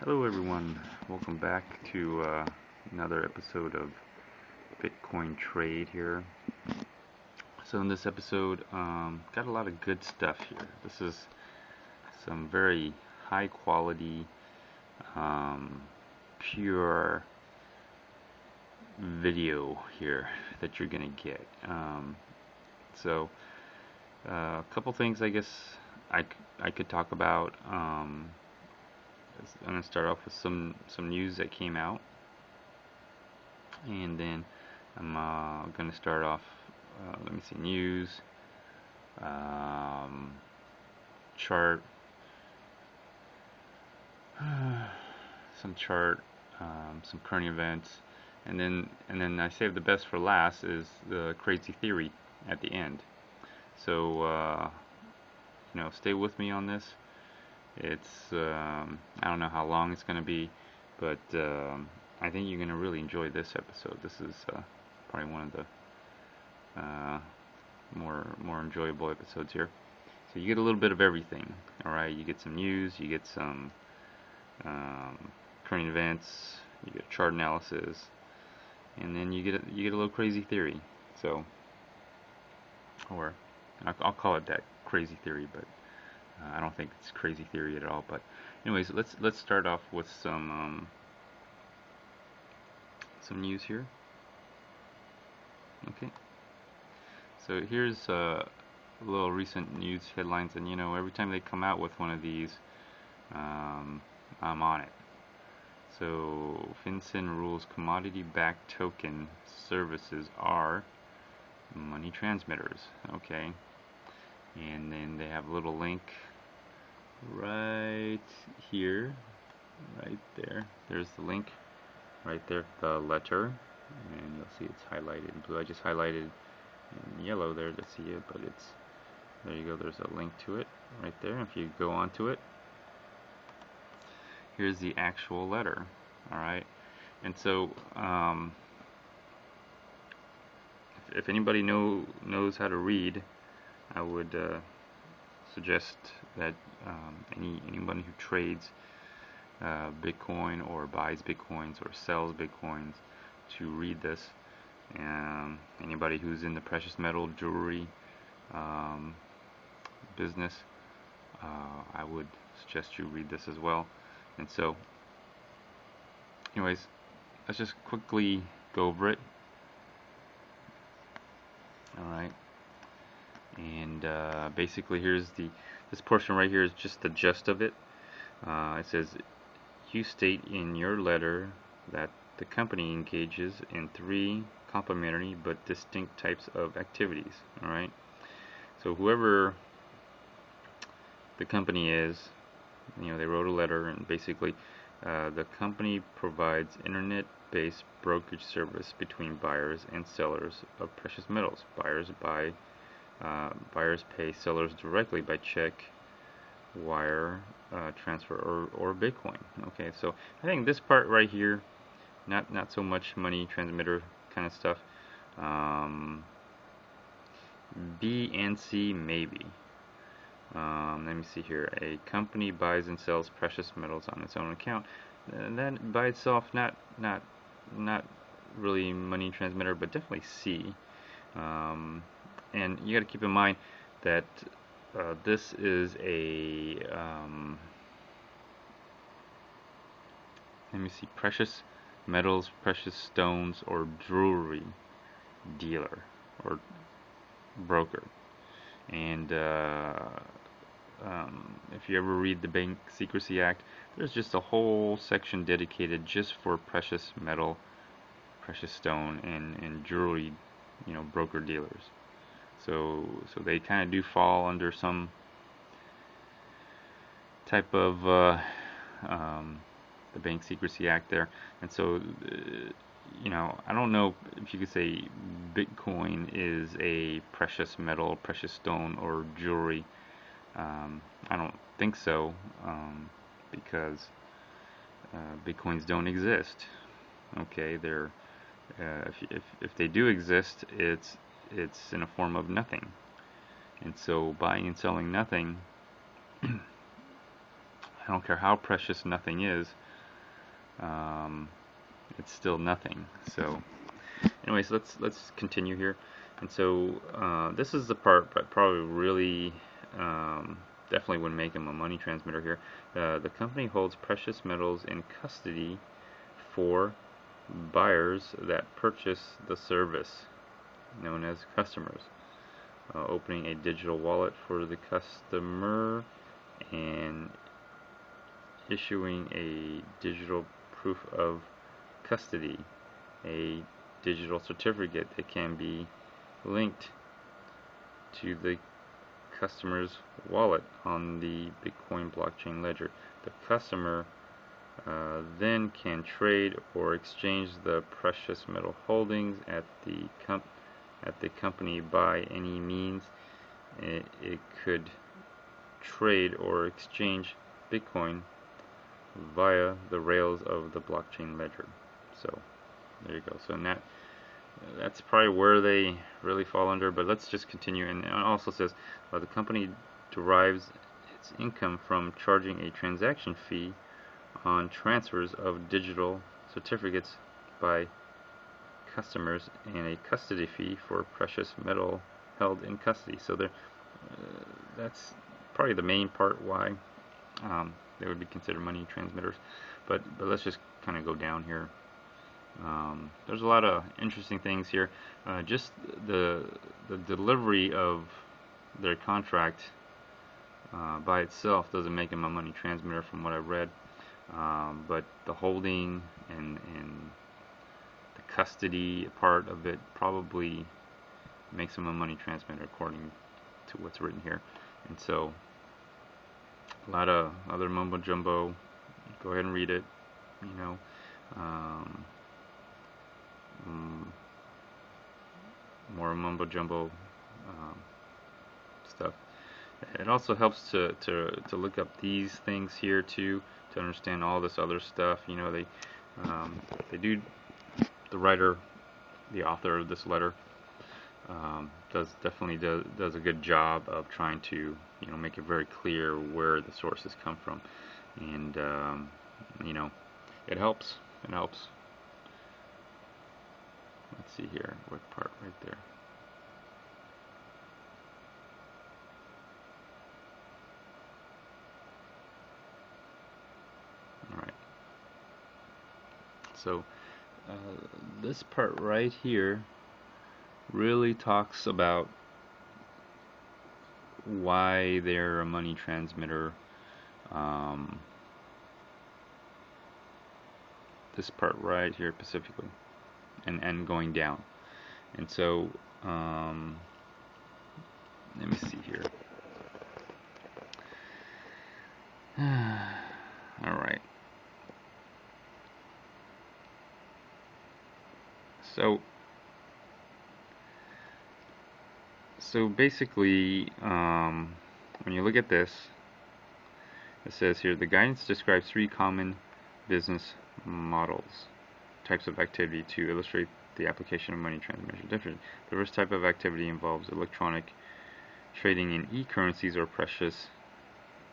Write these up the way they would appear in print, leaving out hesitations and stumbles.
Hello everyone, welcome back to another episode of Bitcoin Trade here. So in this episode, got a lot of good stuff here. This is some very high quality, pure video here that you're gonna get. So a couple things I guess I could talk about. I'm going to start off with some news that came out, and then I'm going to start off, let me see, news, chart, some chart, some current events, and then I saved the best for last is the crazy theory at the end. So stay with me on this. It's I don't know how long it's going to be, but I think you're going to really enjoy this episode. This is probably one of the more enjoyable episodes here. So you get a little bit of everything. All right, you get some news, you get some current events, you get chart analysis, and then you get a little crazy theory. So, or I'll call it that, crazy theory, but I don't think it's crazy theory at all. But anyways, let's start off with some news here. Okay, so here's a little recent news headlines, and every time they come out with one of these, I'm on it. So FinCEN rules commodity-backed token services are money transmitters. Okay, and then they have a little link right here, right there. There's the link right there, the letter, and you'll see it's highlighted in blue. I just highlighted in yellow there to see it, but it's there. You go. There's a link to it right there. If you go onto it, here's the actual letter. All right, and so if anybody knows how to read, I would suggest that anyone who trades Bitcoin or buys Bitcoins or sells Bitcoins to read this. Anybody who's in the precious metal jewelry business, I would suggest you read this as well. And so, anyways, let's just quickly go over it. All right. And basically here's this portion right here is just the gist of it. It says, you state in your letter that the company engages in 3 complementary but distinct types of activities. All right, so whoever the company is, they wrote a letter, and basically the company provides internet-based brokerage service between buyers and sellers of precious metals. Buyers pay sellers directly by check, wire, transfer, or Bitcoin. Okay, so I think this part right here, not so much money transmitter kind of stuff. B and C maybe. Let me see here. A company buys and sells precious metals on its own account. That by itself, not really money transmitter, but definitely C. And you got to keep in mind that this is a let me see, precious metals, precious stones, or jewelry dealer or broker. And if you ever read the Bank Secrecy Act, there's just a whole section dedicated just for precious metal, precious stone, and jewelry, broker dealers. So they kind of do fall under some type of the Bank Secrecy Act there. And so I don't know if you could say Bitcoin is a precious metal, precious stone, or jewelry. I don't think so, because Bitcoins don't exist. Okay, they're if they do exist, it's in a form of nothing. And so buying and selling nothing, I don't care how precious nothing is, it's still nothing. So anyways, let's continue here. And so this is the part that probably really definitely would make him a money transmitter here. The company holds precious metals in custody for buyers that purchase the service, known as customers. Opening a digital wallet for the customer and issuing a digital proof of custody, a digital certificate that can be linked to the customer's wallet on the Bitcoin blockchain ledger. The customer then can trade or exchange the precious metal holdings at the company by any means. It could trade or exchange Bitcoin via the rails of the blockchain ledger. So there you go. So that's probably where they really fall under, but let's just continue. And it also says the company derives its income from charging a transaction fee on transfers of digital certificates by customers and a custody fee for precious metal held in custody. So that's probably the main part why they would be considered money transmitters. But let's just kind of go down here. There's a lot of interesting things here. Just the delivery of their contract by itself doesn't make them a money transmitter from what I've read. But the holding and the custody part of it probably makes them a money transmitter according to what's written here. And so a lot of other mumbo jumbo. Go ahead and read it. You know, more mumbo jumbo stuff. It also helps to look up these things here too, to understand all this other stuff. You know, they do, the writer, the author of this letter definitely does a good job of trying to, you know, make it very clear where the sources come from, and you know, it helps. Let's see here, what part right there. Alright. So this part right here really talks about why they're a money transmitter. This part right here specifically, and going down. And so let me see here. All right. So basically, when you look at this, it says here, the guidance describes 3 common business models, types of activity to illustrate the application of money transmission. The first type of activity involves electronic trading in e-currencies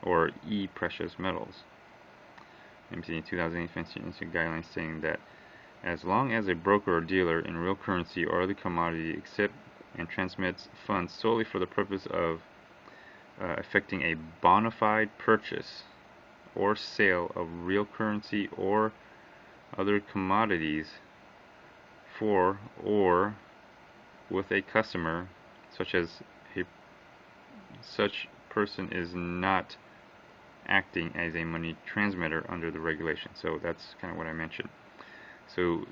or e-precious metals. MCA 2008 financial guidelines saying that as long as a broker or dealer in real currency or other commodity accepts and transmits funds solely for the purpose of effecting a bona fide purchase or sale of real currency or other commodities for or with a customer, such person is not acting as a money transmitter under the regulation. So that's kind of what I mentioned. So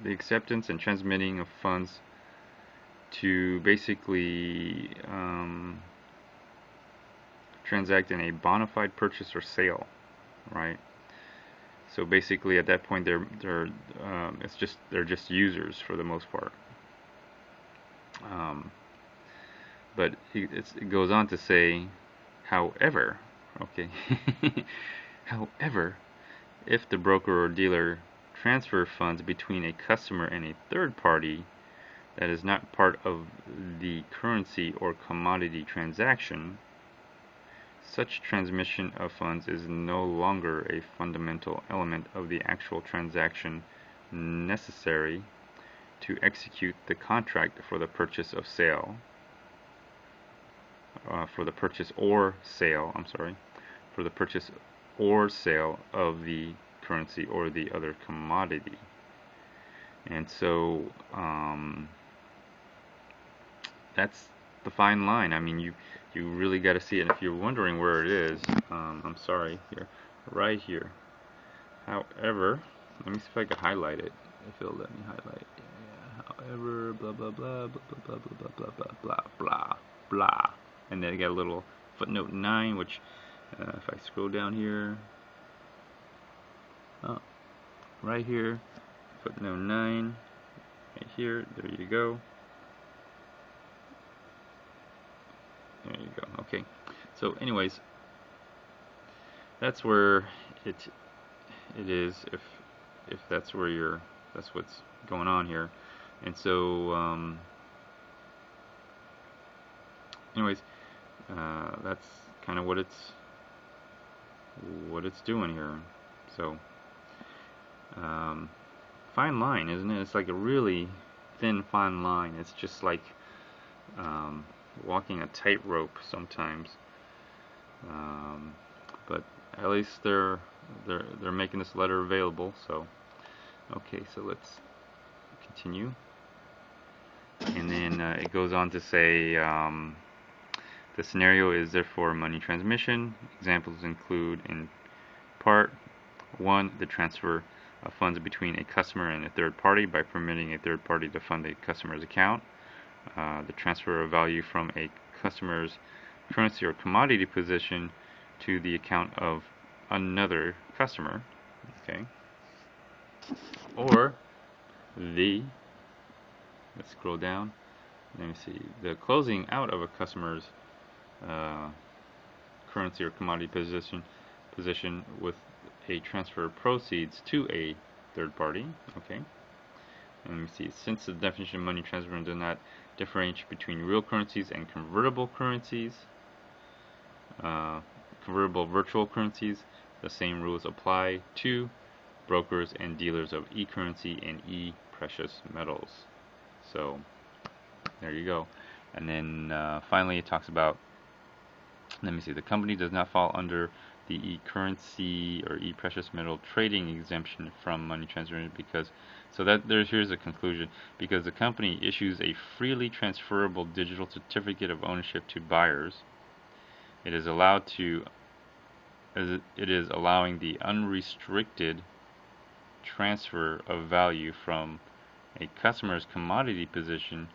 the acceptance and transmitting of funds to basically transact in a bona fide purchase or sale, right? So basically, at that point, they're just users for the most part. But it goes on to say, however, okay, however, if the broker or dealer transfer funds between a customer and a third party that is not part of the currency or commodity transaction, such transmission of funds is no longer a fundamental element of the actual transaction necessary to execute the contract for the purchase of sale, for the purchase or sale of the currency or the other commodity. And so that's the fine line. I mean, you really got to see it. And if you're wondering where it is, I'm sorry, here, right here. However, let me see if I can highlight it. If it'll let me highlight. Yeah, however, blah blah blah blah blah blah blah blah blah blah blah blah. And then I got a little footnote 9, which if I scroll down here, right here, footnote 9, right here. There you go. There you go. Okay. So, anyways, that's where it is. If that's where that's what's going on here. And so, anyways, that's kind of what it's doing here. So, fine line, isn't it? It's like a really thin, fine line. It's just like walking a tightrope sometimes. But at least they're making this letter available. So, okay, so let's continue. And then it goes on to say the scenario is therefore money transmission. Examples include in part 1, the transfer of funds between a customer and a third party by permitting a third party to fund a customer's account. The transfer of value from a customer's currency or commodity position to the account of another customer. Okay. Or let's scroll down. Let me see. The closing out of a customer's currency or commodity position with a transfer of proceeds to a third party. Okay. And let me see. Since the definition of money transfer does not differentiate between real currencies and convertible currencies, convertible virtual currencies, the same rules apply to brokers and dealers of e-currency and e-precious metals. So there you go. And then finally it talks about, let me see, the company does not fall under the e-currency or e-precious metal trading exemption from money transfer because, so that here's a conclusion, because the company issues a freely transferable digital certificate of ownership to buyers. It is allowing the unrestricted transfer of value from a customer's commodity position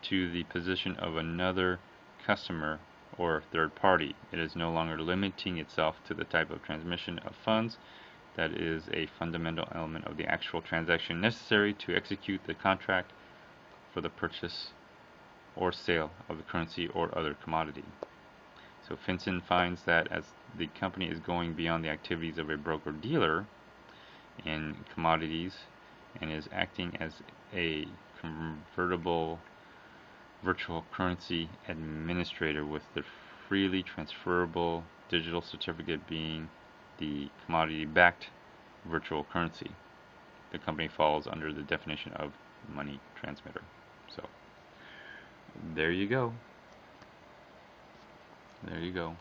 to the position of another customer or third party. It is no longer limiting itself to the type of transmission of funds that is a fundamental element of the actual transaction necessary to execute the contract for the purchase or sale of the currency or other commodity. So FinCEN finds that as the company is going beyond the activities of a broker-dealer in commodities and is acting as a convertible virtual currency administrator with the freely transferable digital certificate being the commodity-backed virtual currency, the company falls under the definition of money transmitter. So there you go. There you go.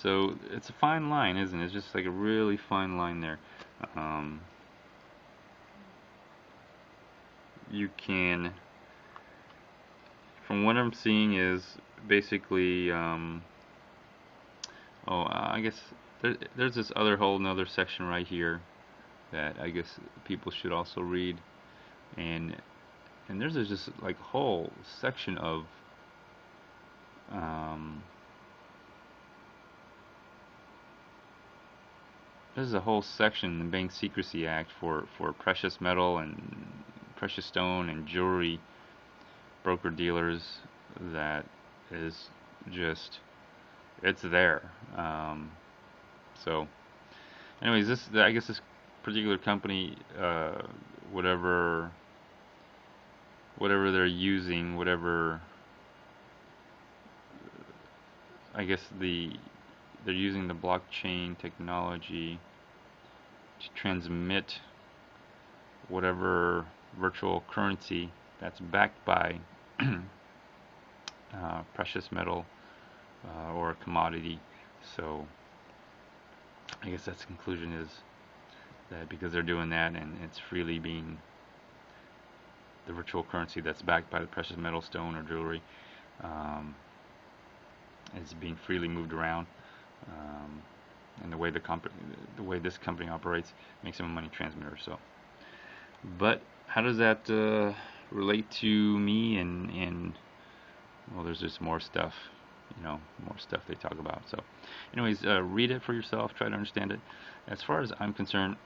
So it's a fine line, isn't it? It's just like a really fine line there. You can, from what I'm seeing, is basically, I guess there's this whole another section right here that I guess people should also read, and there's just like a whole section of there's a whole section in the Bank Secrecy Act for precious metal and precious stone and jewelry broker dealers that is just, it's there. So anyways, I guess this particular company, whatever whatever they're using, whatever, I guess they're using the blockchain technology to transmit whatever virtual currency that's backed by precious metal or a commodity. So I guess that's the conclusion, is that because they're doing that and it's freely being the virtual currency that's backed by the precious metal, stone, or jewelry, is being freely moved around, and the way this company operates makes them a money transmitter. So, but how does that relate to me? And well, there's just more stuff, more stuff they talk about. So, anyways, read it for yourself. Try to understand it. As far as I'm concerned,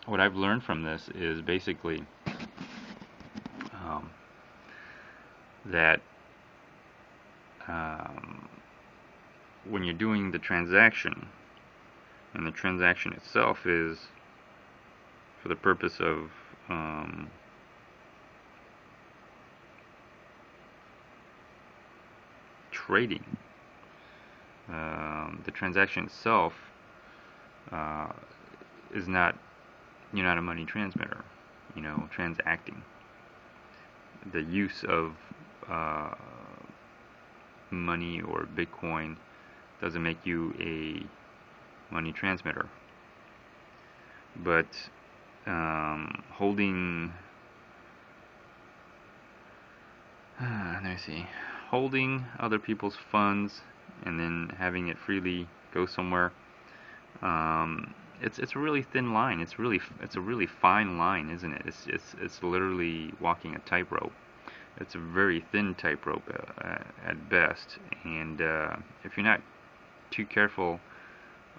what I've learned from this is basically that when you're doing the transaction, and the transaction itself is for the purpose of trading, the transaction itself is not, you're not a money transmitter, transacting. The use of money or Bitcoin doesn't make you a money transmitter. But holding other people's funds and then having it freely go somewhere, it's a really thin line. It's a really fine line, isn't it? It's literally walking a tightrope. It's a very thin tightrope at best, and if you're not too careful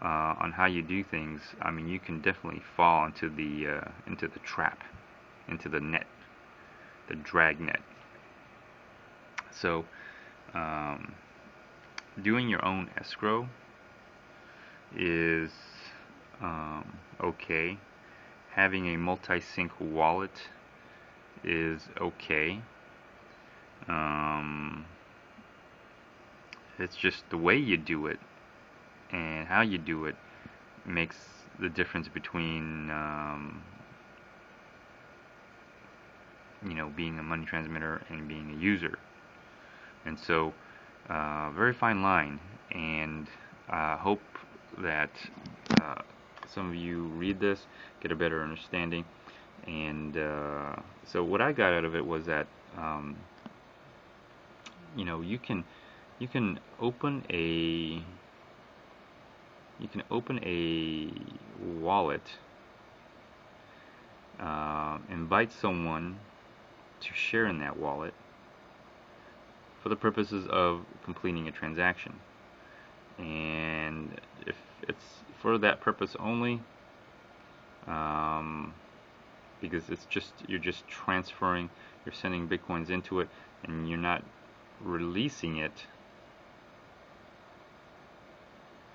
on how you do things, I mean, you can definitely fall into the trap, into the net, the drag net. So, doing your own escrow is okay. Having a multi-sig wallet is okay. It's just the way you do it and how you do it makes the difference between being a money transmitter and being a user. And so very fine line, and I hope that some of you read this, get a better understanding. And so what I got out of it was that you can open a wallet, invite someone to share in that wallet for the purposes of completing a transaction. And if it's for that purpose only, because you're just transferring, you're sending Bitcoins into it, and you're not releasing it,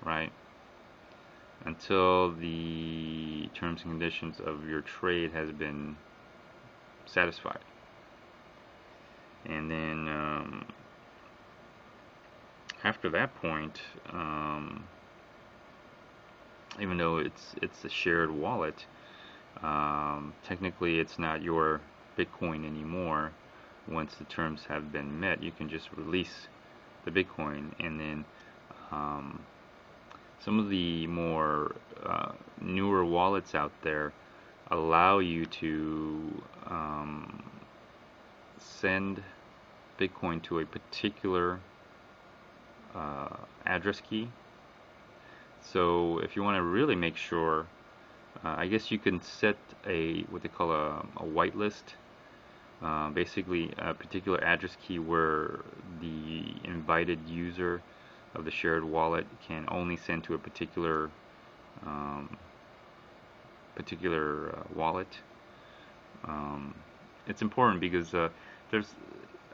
right, until the terms and conditions of your trade has been satisfied. And then after that point, even though it's a shared wallet, technically it's not your Bitcoin anymore. Once the terms have been met, you can just release the Bitcoin. And then some of the more newer wallets out there allow you to send Bitcoin to a particular address key. So if you want to really make sure, I guess you can set what they call a whitelist. Basically a particular address key where the invited user of the shared wallet can only send to a particular wallet. It's important because I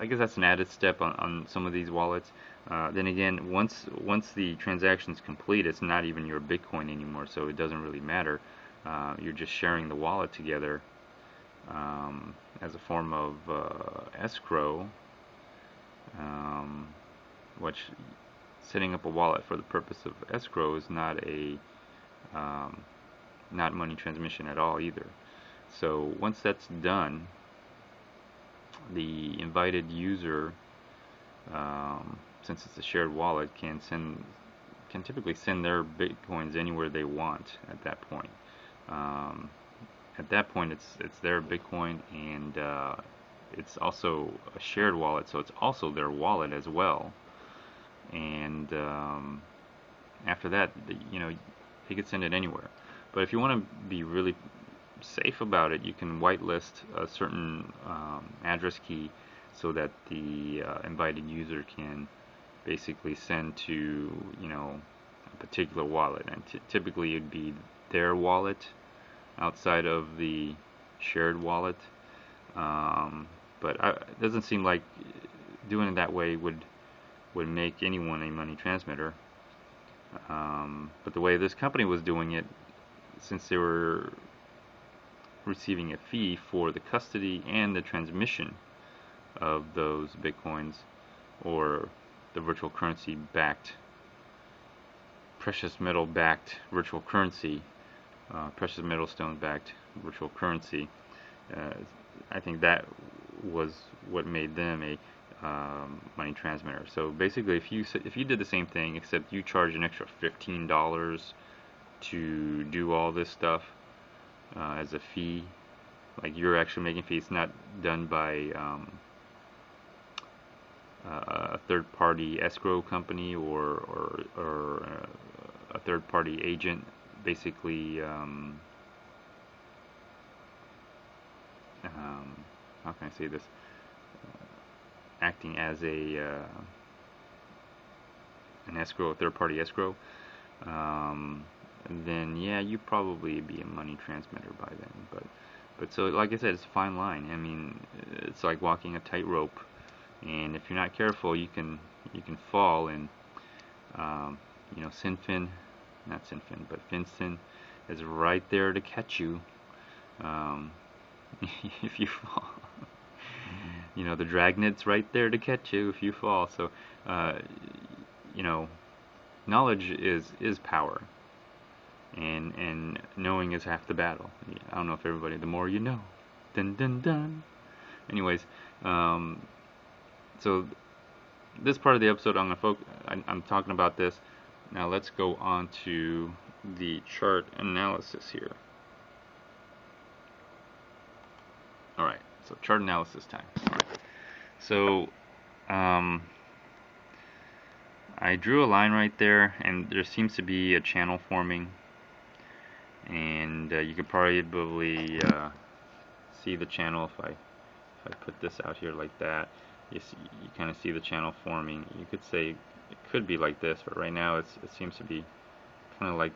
guess that's an added step on some of these wallets. Then again, once the transaction is complete, it's not even your Bitcoin anymore, so it doesn't really matter. You're just sharing the wallet together, as a form of escrow, which setting up a wallet for the purpose of escrow is um, not money transmission at all either. So once that's done, the invited user, since it's a shared wallet, can typically send their bitcoins anywhere they want at that point. Um, at that point, it's their Bitcoin, and it's also a shared wallet, so it's also their wallet as well. And after that, they could send it anywhere. But if you want to be really safe about it, you can whitelist a certain address key so that the invited user can basically send to a particular wallet, and typically it'd be their wallet outside of the shared wallet. But it doesn't seem like doing it that way would make anyone a money transmitter. But the way this company was doing it, since they were receiving a fee for the custody and the transmission of those bitcoins, or the virtual currency backed, precious metal backed virtual currency, precious metal stone backed virtual currency, I think that was what made them a money transmitter. So basically, if you did the same thing, except you charge an extra $15 to do all this stuff as a fee, like you're actually making fees, not done by a third-party escrow company or a third-party agent, basically. How can I say this? Acting as an escrow, a third-party escrow, then yeah, you probably be a money transmitter by then. But so, like I said, it's a fine line. I mean, it's like walking a tightrope, and if you're not careful, you can fall. And Sinfin, not Sinfin, but Finston is right there to catch you if you fall. The dragnet's right there to catch you if you fall. So, knowledge is power, and knowing is half the battle. I don't know if everybody. The more you know, dun dun dun. Anyways, so this part of the episode, I'm talking about this. Now let's go on to the chart analysis here. All right, so chart analysis time. All right. So, I drew a line right there, and there seems to be a channel forming, and you could probably see the channel if I put this out here like that. You kind of see the channel forming. You could say it could be like this, but right now it seems to be kind of like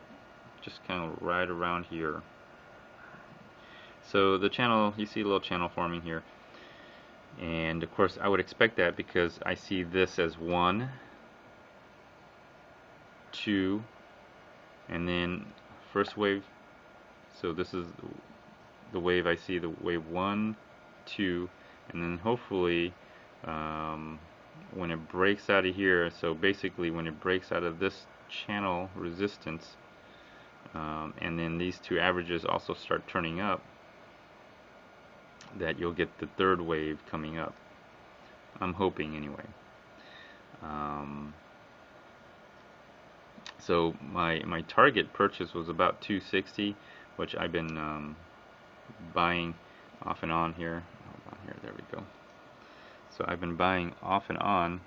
just kind of right around here. So the channel, you see a little channel forming here, and of course I would expect that because I see this as 1, 2, and then first wave. So this is the wave I see, the wave 1, 2, and then hopefully when it breaks out of here, so basically when it breaks out of this channel resistance, and then these two averages also start turning up, that you'll get the third wave coming up. I'm hoping anyway. So my target purchase was about 260, which I've been buying off and on here. Hold on here, there we go. So I've been buying off and on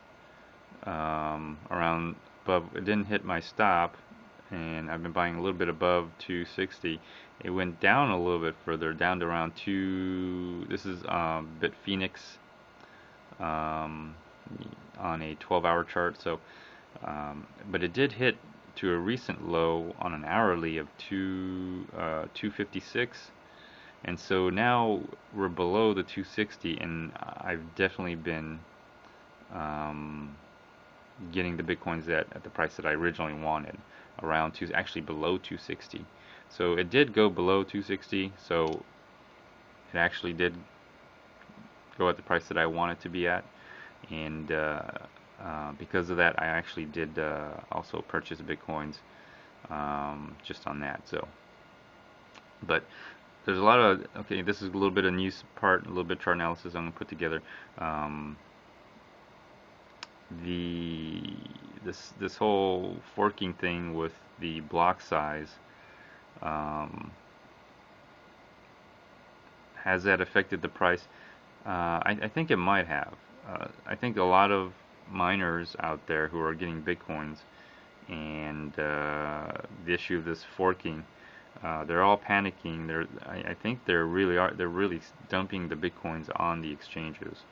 around above. It didn't hit my stop, and I've been buying a little bit above 260. It went down a little bit further, down to around 2. This is Bitphoenix on a 12-hour chart. So, but it did hit to a recent low on an hourly of 256, and so now we're below the 260, and I've definitely been getting the bitcoins at the price that I originally wanted, around actually below 260. So it did go below 260. So it actually did go at the price that I want it to be at, and because of that, I actually did also purchase Bitcoins just on that. So, but there's a lot of, okay, this is a little bit of news part, a little bit of chart analysis I'm gonna put together. This whole forking thing with the block size, has that affected the price? I think it might have. I think a lot of miners out there who are getting Bitcoins, and the issue of this forking, they're all panicking. I think they're really dumping the Bitcoins on the exchanges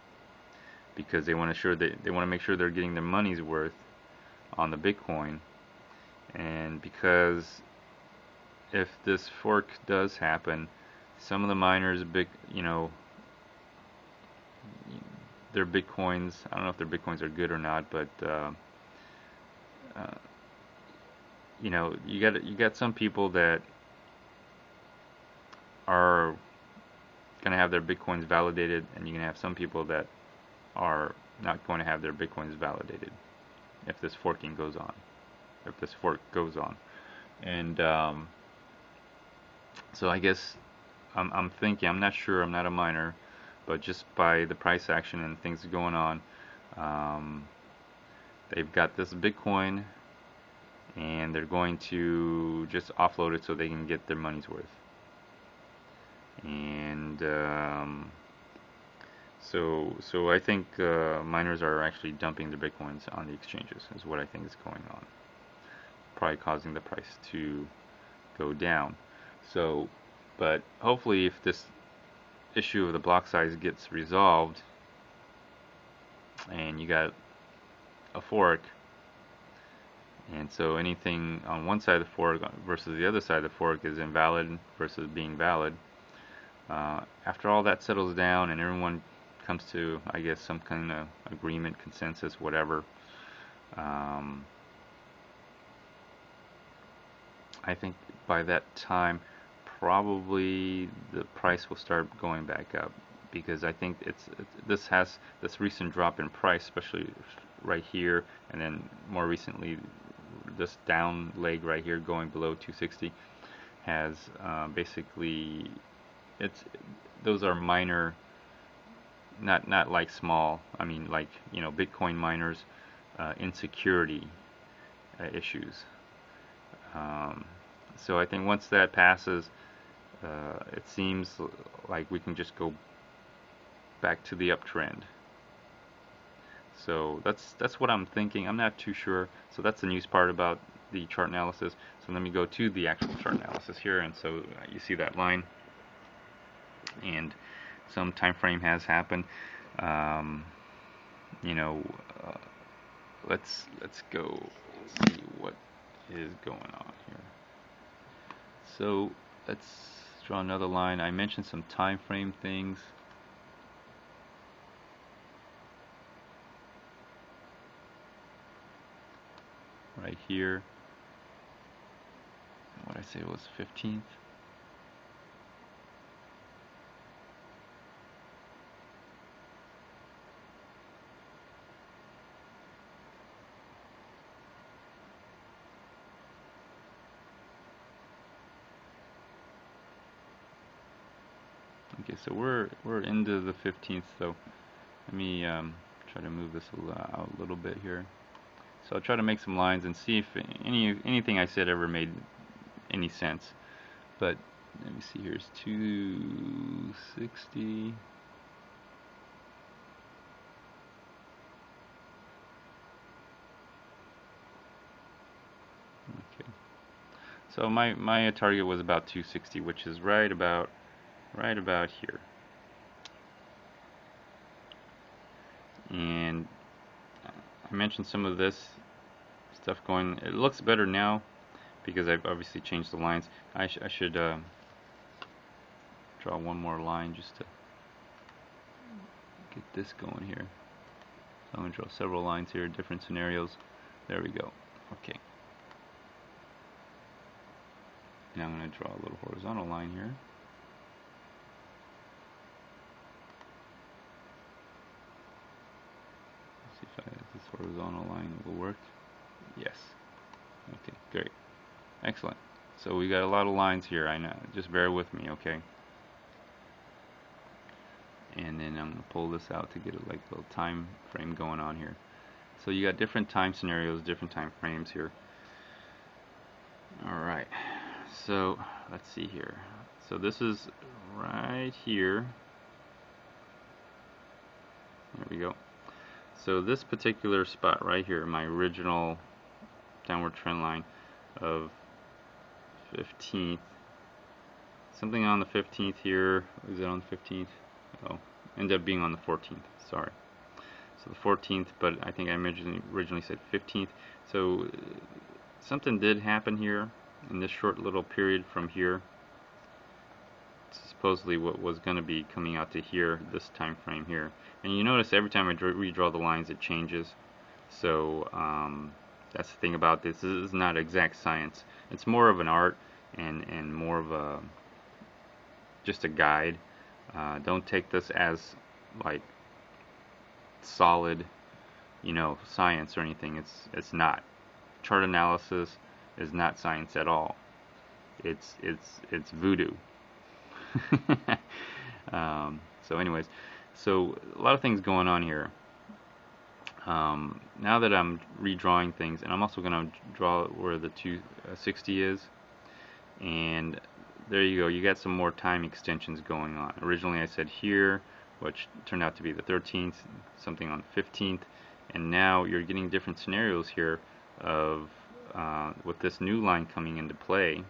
because they want to make sure they're getting their money's worth on the Bitcoin, and because if this fork does happen, some of the miners, their Bitcoins, I don't know if their Bitcoins are good or not, but you got some people that are going to have their Bitcoins validated, and you're going to have some people that are not going to have their Bitcoins validated if this fork goes on. And so I guess I'm thinking, I'm not sure, I'm not a miner, but just by the price action and things going on, they've got this Bitcoin and they're going to just offload it so they can get their money's worth. And so I think miners are actually dumping their Bitcoins on the exchanges, is what I think is going on, probably causing the price to go down. So, but hopefully if this issue of the block size gets resolved and you got a fork, and so anything on one side of the fork versus the other side of the fork is invalid versus being valid, after all that settles down and everyone comes to, I guess, some kind of agreement, consensus, whatever, I think by that time probably the price will start going back up, because I think this recent drop in price, especially right here, and then more recently this down leg right here going below 260, has basically, those are minor, not like small, I mean like Bitcoin miners, insecurity issues. So I think once that passes, it seems like we can just go back to the uptrend. So that's what I'm thinking. I'm not too sure. So that's the news part about the chart analysis. So let me go to the actual chart analysis here, and so you see that line, and some time frame has happened. Let's go see what is going on here. So let's draw another line. I mentioned some time frame things. Right here. What I say was 15th. Okay, so we're into the 15th, so let me try to move this out a little bit here. So I'll try to make some lines and see if anything I said ever made any sense. But let me see, here's 260. Okay. So my target was about 260, which is right about here. And I mentioned some of this stuff going. It looks better now because I've obviously changed the lines. I should draw one more line just to get this going here. So I'm going to draw several lines here, different scenarios. There we go. Okay. Now I'm going to draw a little horizontal line here. Horizontal line will work. Yes. Okay, great. Excellent. So we got a lot of lines here, I know. Just bear with me, okay? And then I'm going to pull this out to get a little time frame going on here. So you got different time scenarios, different time frames here. Alright, so let's see here. So this is right here. There we go. So this particular spot right here, my original downward trend line of 15th, something on the 15th here. Is it on the 15th? Oh, ended up being on the 14th, sorry. So the 14th, but I think I originally said 15th. So something did happen here in this short little period from here. Supposedly what was going to be coming out to here, this time frame here. And you notice every time I redraw the lines it changes. So that's the thing about this. This is not exact science. It's more of an art and more of a just a guide. Don't take this as like solid, you know, science or anything. It's not. Chart analysis is not science at all. It's voodoo. So anyways, so a lot of things going on here. Now that I'm redrawing things, and I'm also going to draw where the 260 is, and there you go, you got some more time extensions going on. Originally I said here, which turned out to be the 13th, something on the 15th, and now you're getting different scenarios here of with this new line coming into play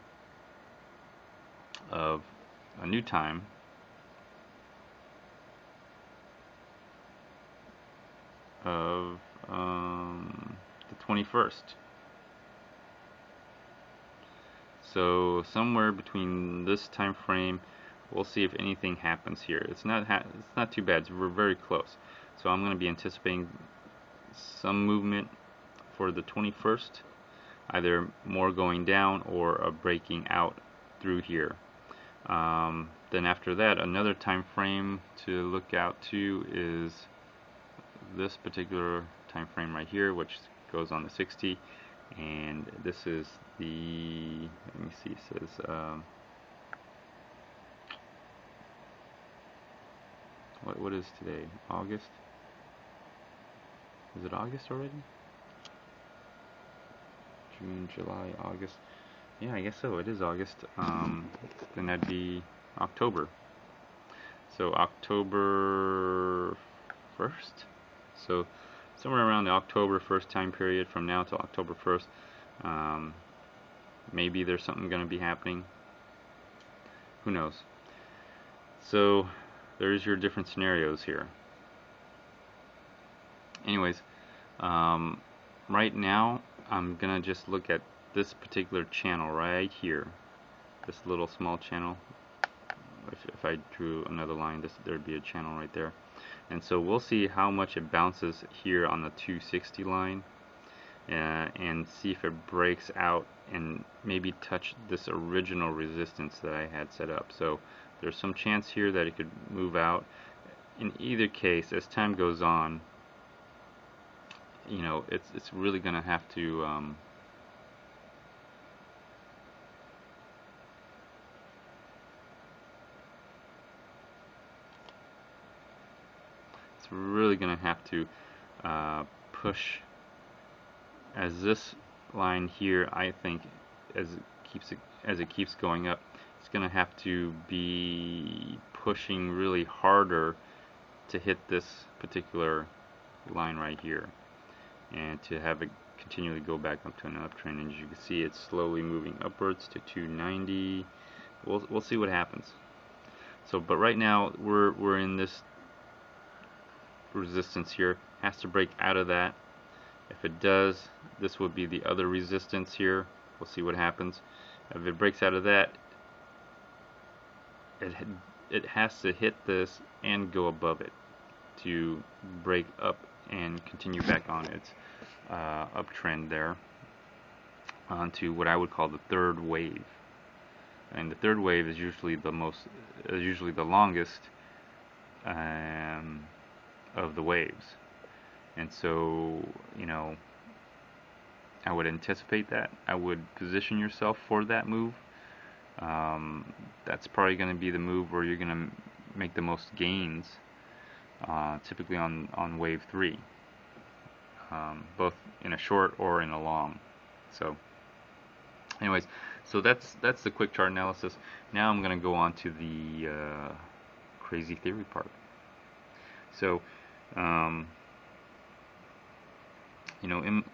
of a new time of the 21st. So somewhere between this time frame, we'll see if anything happens here. It's not too bad. We're very close. So I'm going to be anticipating some movement for the 21st, either more going down or a breaking out through here. Then after that, another time frame to look out to is this particular time frame right here, which goes on the 60, and this is the, let me see, it says what is today? August? Is it August already? June, July, August. Yeah, I guess so. It is August. Then that'd be October. So October 1st. So somewhere around the October 1st time period, from now till October 1st, maybe there's something going to be happening. Who knows? So there's your different scenarios here. Anyways, right now I'm gonna just look at this particular channel right here, this little small channel. If I drew another line, there'd be a channel right there. And so we'll see how much it bounces here on the 260 line, and see if it breaks out and maybe touch this original resistance that I had set up. So there's some chance here that it could move out. In either case, as time goes on, you know, it's really gonna have to push, as this line here, I think, as it keeps going up, it's gonna have to be pushing really harder to hit this particular line right here, and to have it continually go back up to an uptrend. And as you can see, it's slowly moving upwards to 290. We'll see what happens. So, but right now we're in this resistance here. Has to break out of that. If it does, this would be the other resistance here. We'll see what happens. If it breaks out of that, it has to hit this and go above it to break up and continue back on its uptrend there onto what I would call the third wave. And the third wave is usually the longest of the waves. And so, I would anticipate that. I would position yourself for that move. That's probably going to be the move where you're going to make the most gains, typically on wave 3, both in a short or in a long. So anyways, so that's the quick chart analysis. Now I'm going to go on to the crazy theory part. So in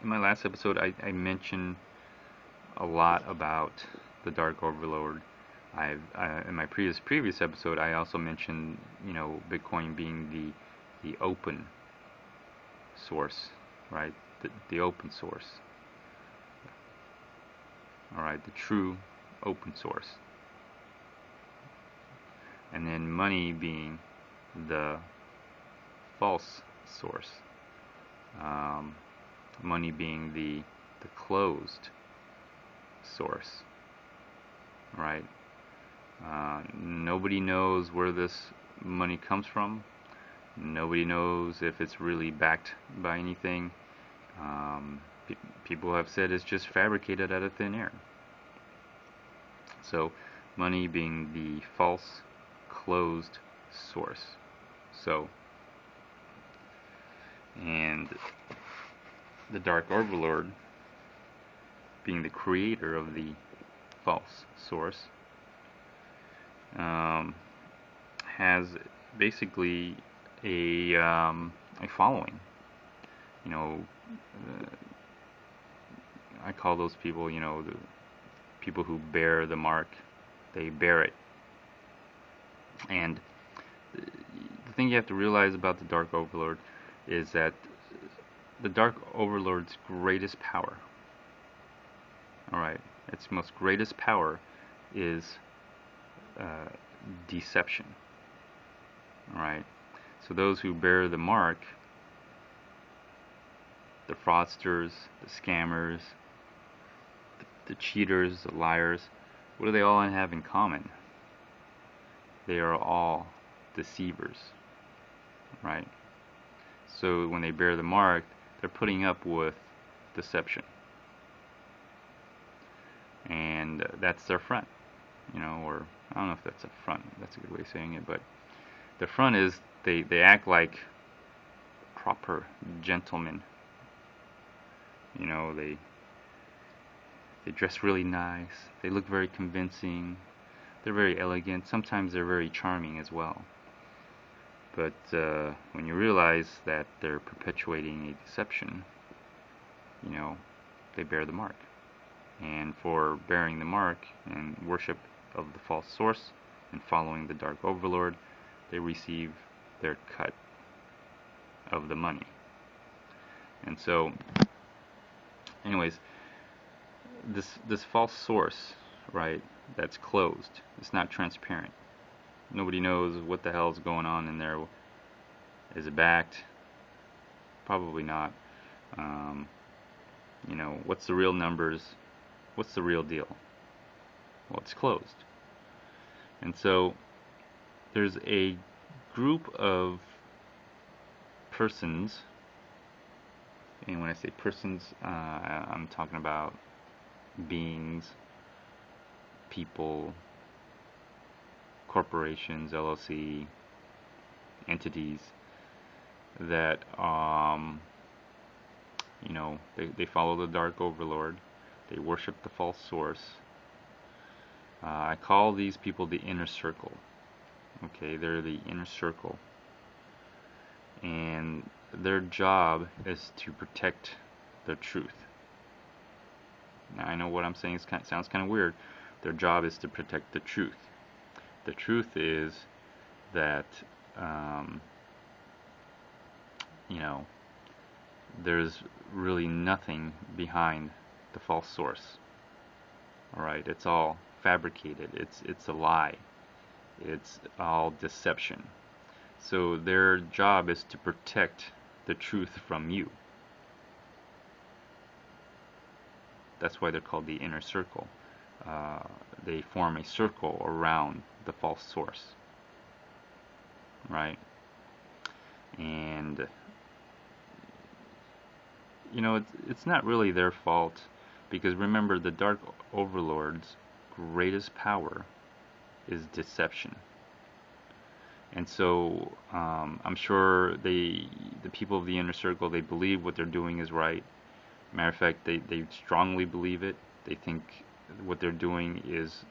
my last episode, I mentioned a lot about the Dark Overlord. In my previous episode, I also mentioned Bitcoin being the open source, right? The open source. All right, the true open source. And then money being the false source. Money being the closed source, right? Nobody knows where this money comes from. Nobody knows if it's really backed by anything. People have said it's just fabricated out of thin air. So money being the false closed source. So, and the Dark Overlord being the creator of the false source, has basically a following. I call those people, the people who bear the mark. They bear it. And the thing you have to realize about the Dark Overlord is that the Dark Overlord's greatest power, alright, its most greatest power is deception. Alright, so those who bear the mark, the fraudsters, the scammers, the cheaters, the liars, what do they all have in common? They are all deceivers, right? So when they bear the mark, they're putting up with deception, and that's their front, or I don't know if that's a front, that's a good way of saying it, but the front is they act like proper gentlemen. They dress really nice, they look very convincing, they're very elegant, sometimes they're very charming as well. But when you realize that they're perpetuating a deception, they bear the mark. And for bearing the mark and worship of the false source and following the Dark Overlord, they receive their cut of the money. And so, anyways, this false source, right, that's closed, it's not transparent. Nobody knows what the hell's going on in there. Is it backed? Probably not. What's the real numbers? What's the real deal? Well, it's closed. And so there's a group of persons, and when I say persons, I'm talking about beings, people, corporations, LLC, entities that they follow the Dark Overlord. They worship the false source. I call these people the inner circle. Okay, they're the inner circle, and their job is to protect the truth. Now I know what I'm saying sounds kind of weird. Their job is to protect the truth. The truth is that there's really nothing behind the false source. Alright, it's all fabricated. It's a lie. It's all deception. So their job is to protect the truth from you. That's why they're called the inner circle. They form a circle around the false source, right? And it's not really their fault, because remember, the Dark Overlord's greatest power is deception. And so I'm sure the people of the inner circle, they believe what they're doing is right. Matter of fact, they strongly believe it. They think what they're doing is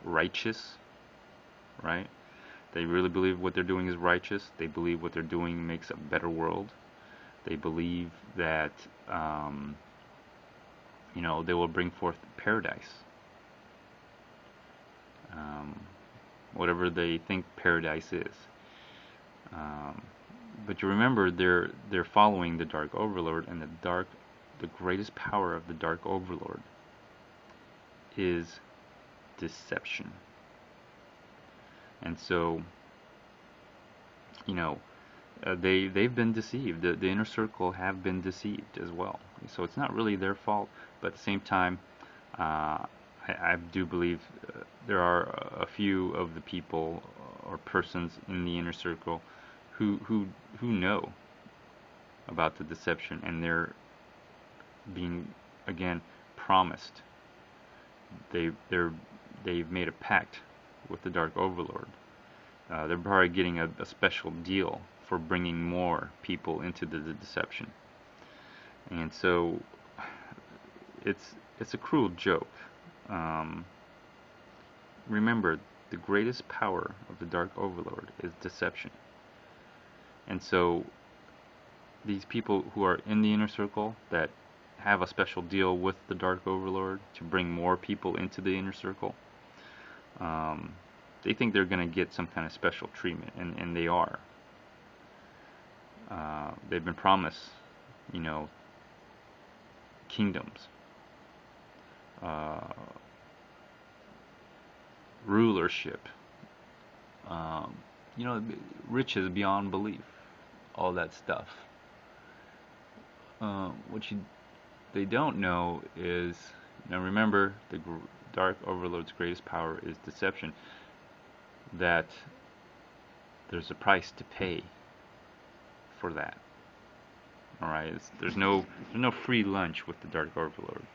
righteous, right? They really believe what they're doing is righteous. They believe what they're doing makes a better world. They believe that they will bring forth paradise. Whatever they think paradise is. But you remember, they're following the Dark Overlord, and the greatest power of the Dark Overlord is deception. And so, they've been deceived. The inner circle have been deceived as well. So it's not really their fault, but at the same time, I do believe there are a few of the people or persons in the inner circle who know about the deception, and they're being, again, promised. They've made a pact with the Dark Overlord. They're probably getting a special deal for bringing more people into the deception, and so it's a cruel joke. Remember, the greatest power of the Dark Overlord is deception. And so these people who are in the inner circle that have a special deal with the Dark Overlord to bring more people into the inner circle, they think they're going to get some kind of special treatment, and they are. They've been promised, kingdoms, rulership, riches beyond belief, all that stuff. They don't know is, remember, the Dark Overlord's greatest power is deception, that there's a price to pay for that. Alright, there's no free lunch with the Dark Overlord.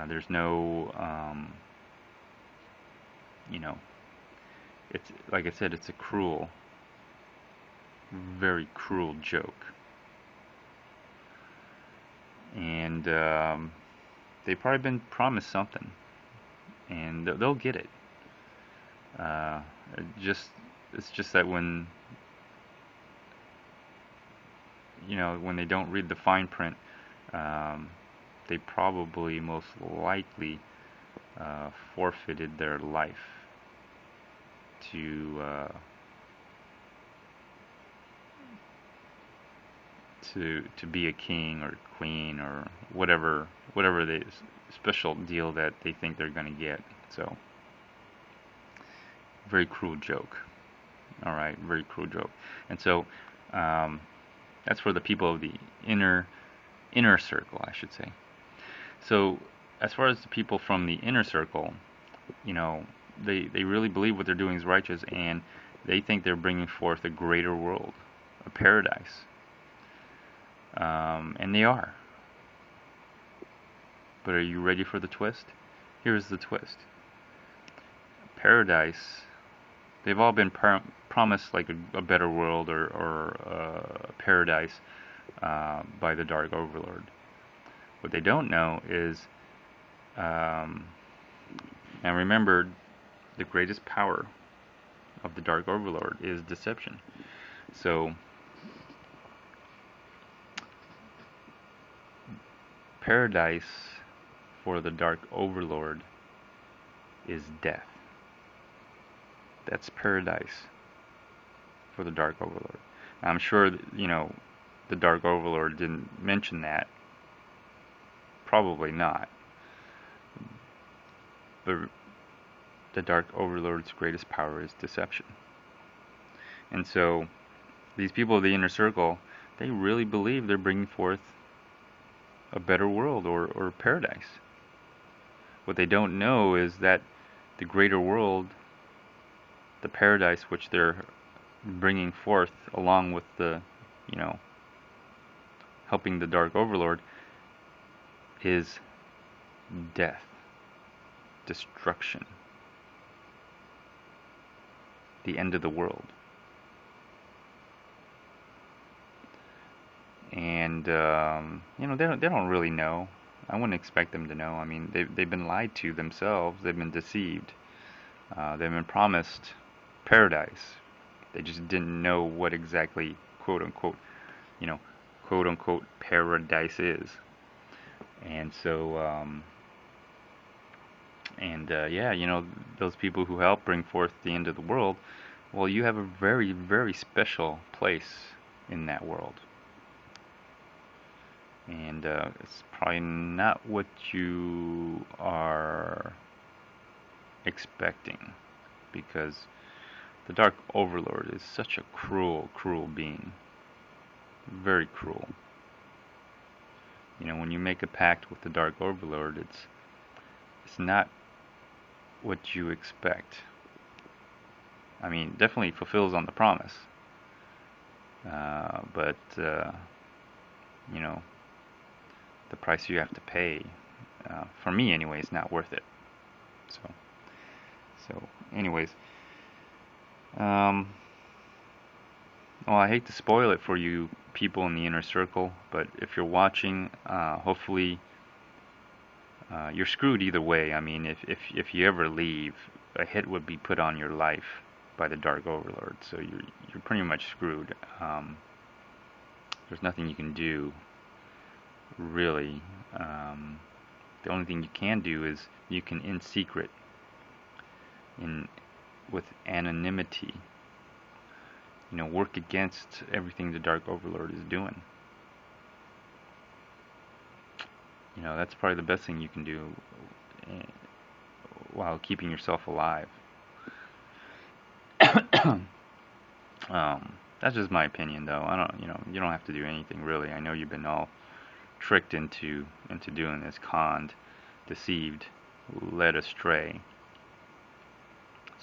There's no, it's, like I said, it's a cruel, very cruel joke. And they've probably been promised something, and they'll get it. It's just that when they don't read the fine print, they probably most likely forfeited their life to be a king or queen or whatever the special deal that they think they're going to get. So, very cruel joke. All right, very cruel joke. And so that's for the people of the inner circle, I should say. So as far as the people from the inner circle, they really believe what they're doing is righteous, and they think they're bringing forth a greater world, a paradise. And they are. But are you ready for the twist? Here's the twist. Paradise, they've all been promised like a better world or paradise by the Dark Overlord. What they don't know is, now remember, the greatest power of the Dark Overlord is deception. So, paradise for the Dark Overlord is death. That's paradise for the Dark Overlord. I'm sure that, the Dark Overlord didn't mention that. Probably not. But the Dark Overlord's greatest power is deception. And so, these people of the inner circle, they really believe they're bringing forth a better world or paradise. What they don't know is that the greater world, the paradise which they're bringing forth along with the you know, helping the Dark Overlord is death, destruction, the end of the world. And they don't really know. I wouldn't expect them to know. I mean, they've been lied to themselves. They've been deceived. They've been promised paradise. They just didn't know what exactly, quote unquote, quote unquote paradise is. And so, yeah, those people who help bring forth the end of the world, well, you have a very, very special place in that world. And it's probably not what you are expecting, because the Dark Overlord is such a cruel, cruel being. Very cruel. When you make a pact with the Dark Overlord, it's not what you expect. I mean, definitely fulfills on the promise. But the price you have to pay, for me anyway, is not worth it. So anyways, well, I hate to spoil it for you people in the inner circle, but if you're watching, hopefully you're screwed either way. I mean, if you ever leave, a hit would be put on your life by the Dark Overlord, so you're pretty much screwed. There's nothing you can do, really. The only thing you can do is you can, in secret, with anonymity, work against everything the Dark Overlord is doing. That's probably the best thing you can do while keeping yourself alive. That's just my opinion, though. I don't, you don't have to do anything really. I know you've been all tricked into doing this, conned, deceived, led astray.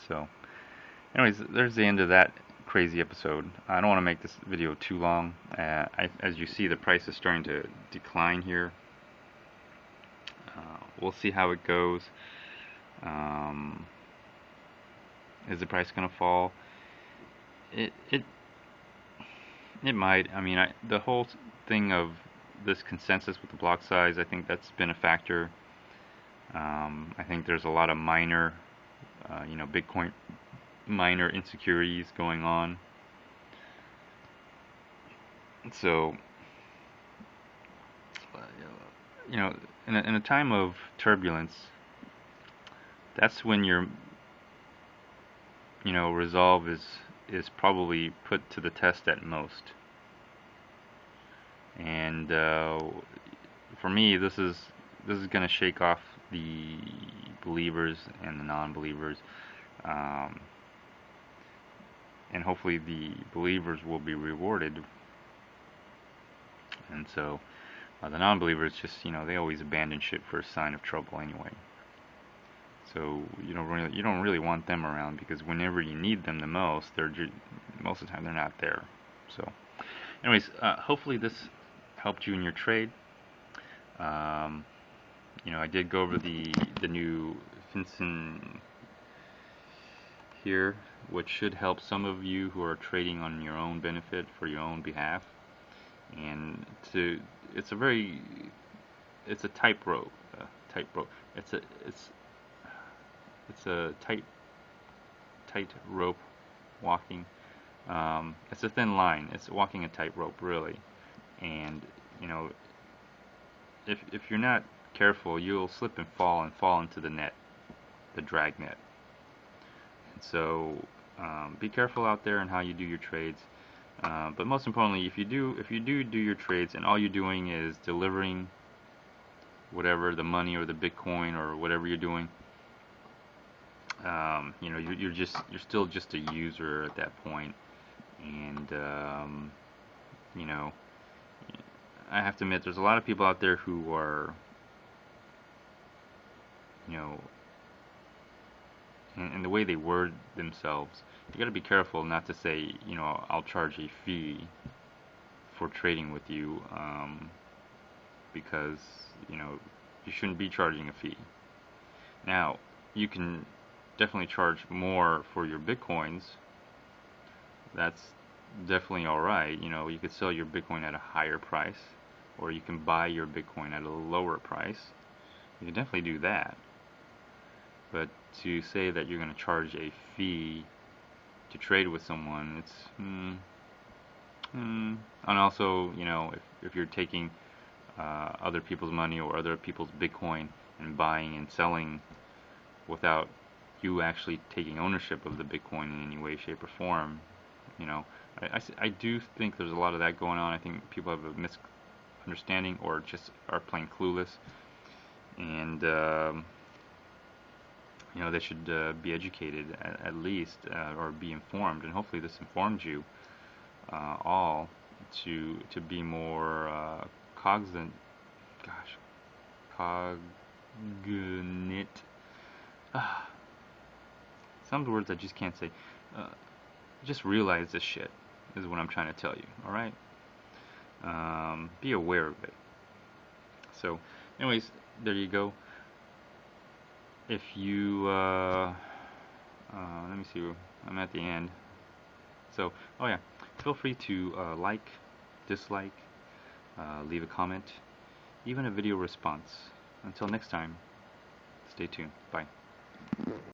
So, anyways, there's the end of that crazy episode. I don't want to make this video too long. As you see, the price is starting to decline here. We'll see how it goes. Is the price going to fall? It might. I mean, the whole thing of this consensus with the block size, I think that's been a factor. I think there's a lot of minor, Bitcoin minor insecurities going on. So, in a time of turbulence, that's when your, resolve is probably put to the test at most. And for me, this is going to shake off the believers and the non-believers, and hopefully the believers will be rewarded. And so the non-believers just, they always abandon shit for a sign of trouble anyway. So you don't really want them around, because whenever you need them the most, most of the time they're not there. So, anyways, hopefully this helped you in your trade. I did go over the new FinCEN here, which should help some of you who are trading on your own benefit, for your own behalf. And it's a tightrope. It's a tight rope walking. It's a thin line. It's walking a tightrope, really. And if you're not careful, you'll slip and fall into the net, the drag net. And so be careful out there in how you do your trades. But most importantly, if you do your trades and all you're doing is delivering whatever, the money or the Bitcoin or whatever you're doing, you're still just a user at that point. And I have to admit, there's a lot of people out there who are, and the way they word themselves, you got to be careful not to say, I'll charge a fee for trading with you, because you shouldn't be charging a fee. Now, you can definitely charge more for your Bitcoins. That's definitely alright. You could sell your Bitcoin at a higher price, or you can buy your Bitcoin at a lower price. You can definitely do that. But to say that you're going to charge a fee to trade with someone, it's and also, if you're taking other people's money or other people's Bitcoin and buying and selling without you actually taking ownership of the Bitcoin in any way, shape, or form, I do think there's a lot of that going on. I think people have a misunderstanding or just are plain clueless, and they should be educated at least, or be informed, and hopefully this informs you all to be more cognizant. Some words I just can't say. Just realize this shit is what I'm trying to tell you. All right. Be aware of it. So, anyways, there you go. If you let me see. I'm at the end. So, oh yeah, feel free to like, dislike, leave a comment, even a video response. Until next time, stay tuned. Bye.